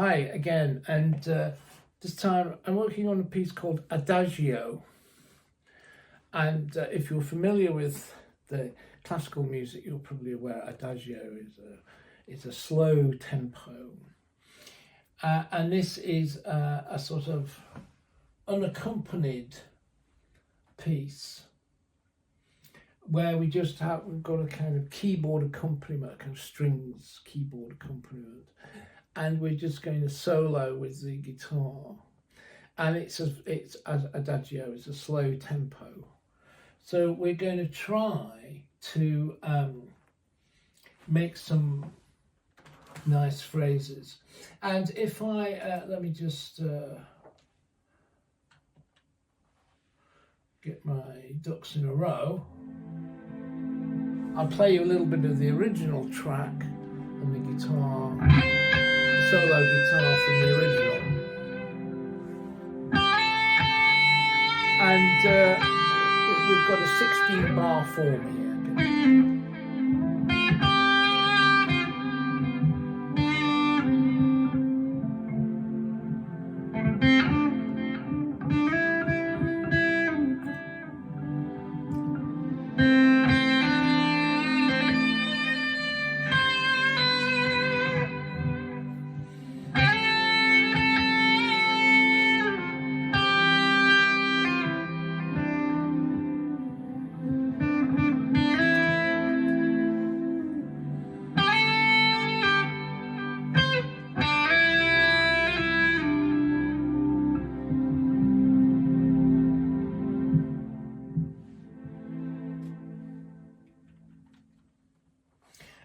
Hi again, and this time I'm working on a piece called Adagio. And if you're familiar with the classical music, you're probably aware Adagio is a slow tempo. And this is a sort of unaccompanied piece where we've got a kind of keyboard accompaniment, kind of strings keyboard accompaniment, and we're just going to solo with the guitar. And it's Adagio, it's a slow tempo. So we're going to try to make some nice phrases. And if I, let me just get my ducks in a row. I'll play you a little bit of the original track and the guitar, the solo guitar from the original. And we've got a 16-bar form here.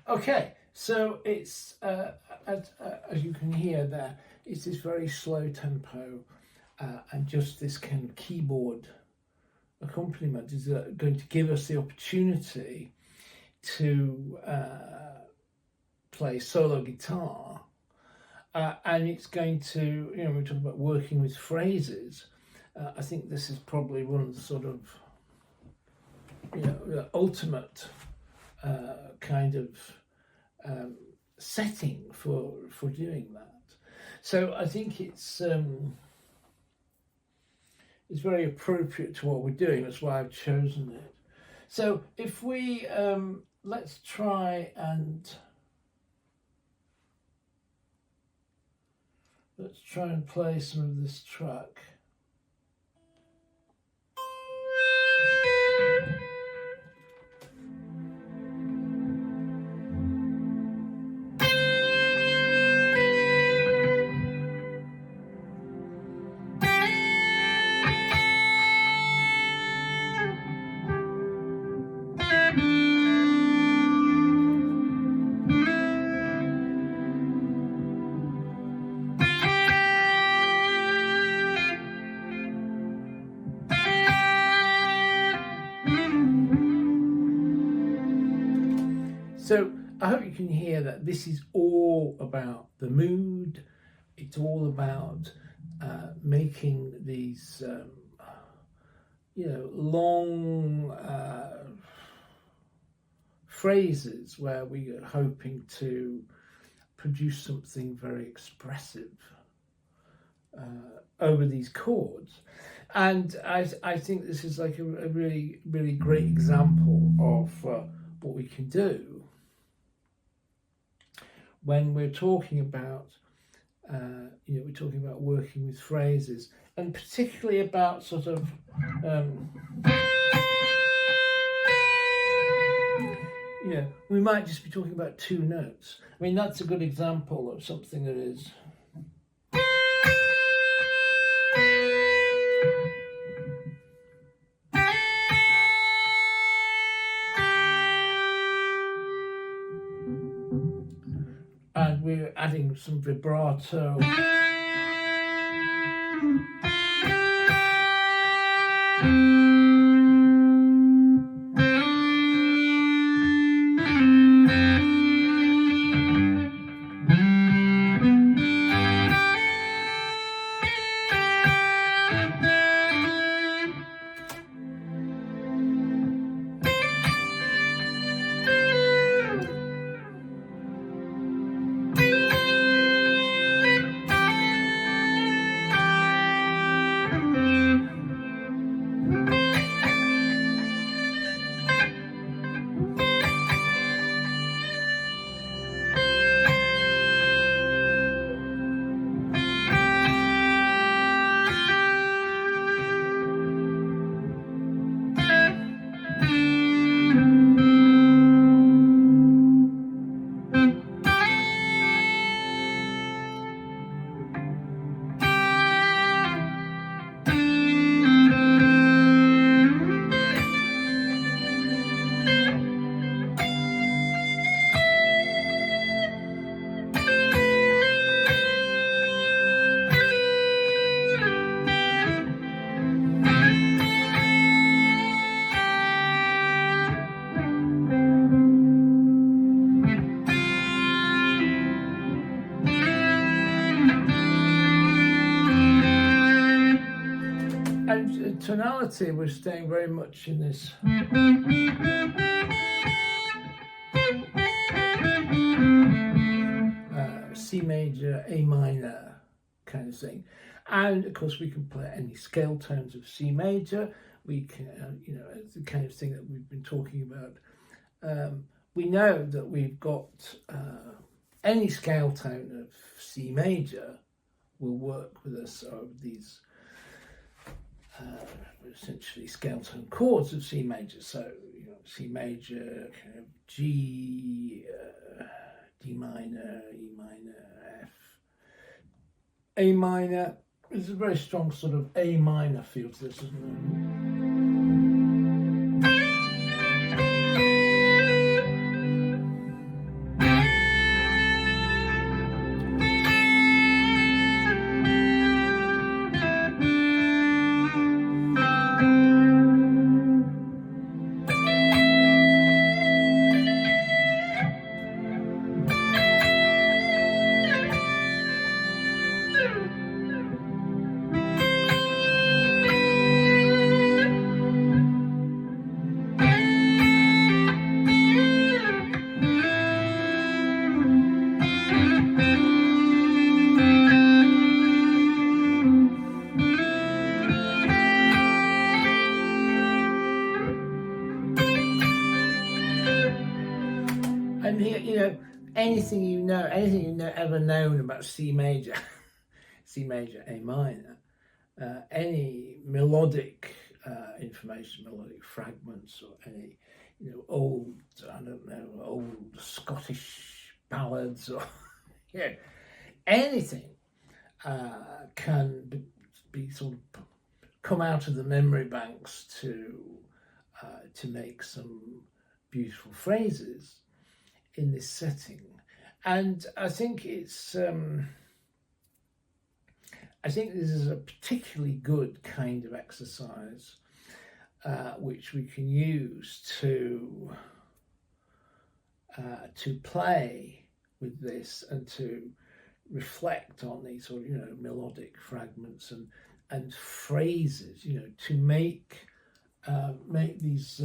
Okay, so it's, as you can hear there, it's this very slow tempo and just this kind of keyboard accompaniment is going to give us the opportunity to play solo guitar. And it's going to, we're talking about working with phrases. I think this is probably one of the sort of, the ultimate kind of setting for doing that. So I think it's very appropriate to what we're doing. That's why I've chosen it. So if we let's try and play some of this track. So I hope you can hear that this is all about the mood. It's all about making these, long phrases where we are hoping to produce something very expressive over these chords. And I think this is like a really, really great example of what we can do when we're talking about, we're talking about working with phrases, and particularly about sort of, we might just be talking about two notes. I mean, that's a good example of something that is. And we're adding some vibrato. tonality, we're staying very much in this C major, A minor kind of thing. And of course we can play any scale tones of C major. We can, it's the kind of thing that we've been talking about. We know that we've got any scale tone of C major will work with us over these essentially scale tone chords of C major. So, C major, kind of G, D minor, E minor, F, A minor. There's a very strong sort of A minor feel to this, isn't there? And here, anything you've ever known about C major, C major, A minor, any melodic information, melodic fragments, or any, old, old Scottish ballads, or anything can be sort of come out of the memory banks to make some beautiful phrases in this setting. And I think it's I think this is a particularly good kind of exercise which we can use to play with this and to reflect on these sort of melodic fragments and phrases, to make these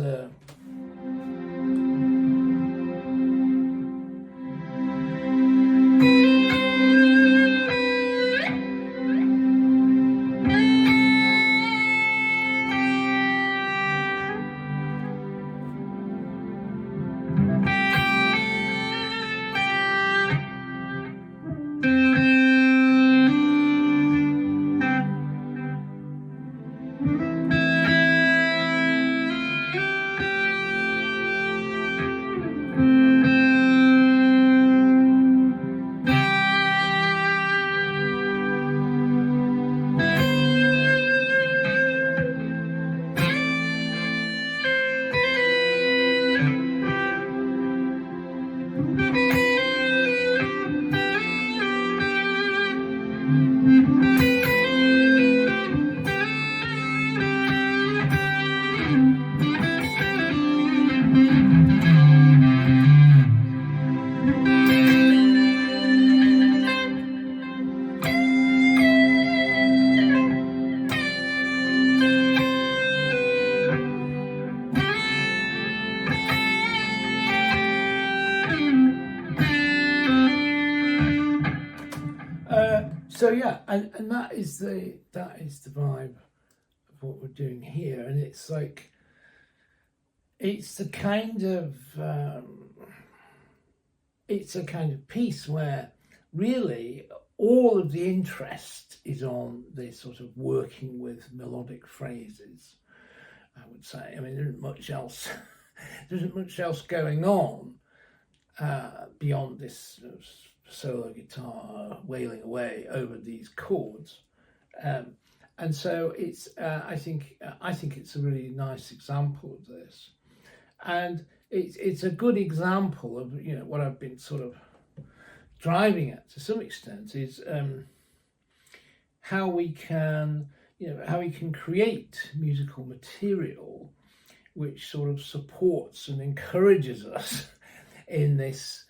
so yeah, and that is the vibe of what we're doing here, and it's like it's a kind of piece where really all of the interest is on this sort of working with melodic phrases, I would say. I mean, there isn't much else. There isn't much else going on beyond this solo guitar wailing away over these chords, and so it's. I think it's a really nice example of this, and it's a good example of what I've been sort of driving at to some extent is how we can create musical material which sort of supports and encourages us in this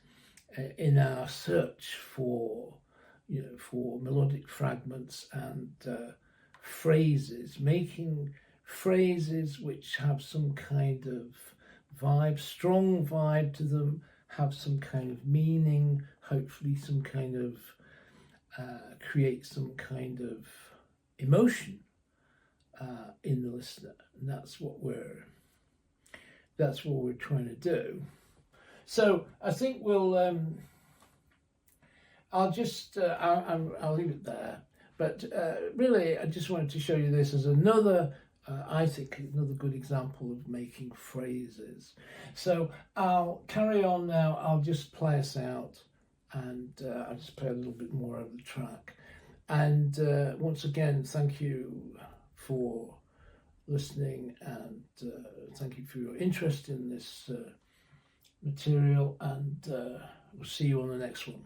in our search for melodic fragments and phrases, making phrases which have some kind of vibe, strong vibe to them, have some kind of meaning, hopefully some kind of create some kind of emotion in the listener, and that's what we're trying to do. So I think I'll just I'll leave it there. But really, I just wanted to show you this as another. I think another good example of making phrases. So I'll carry on now. I'll just play us out, and I'll just play a little bit more of the track. And once again, thank you for listening, and thank you for your interest in this material, and we'll see you on the next one.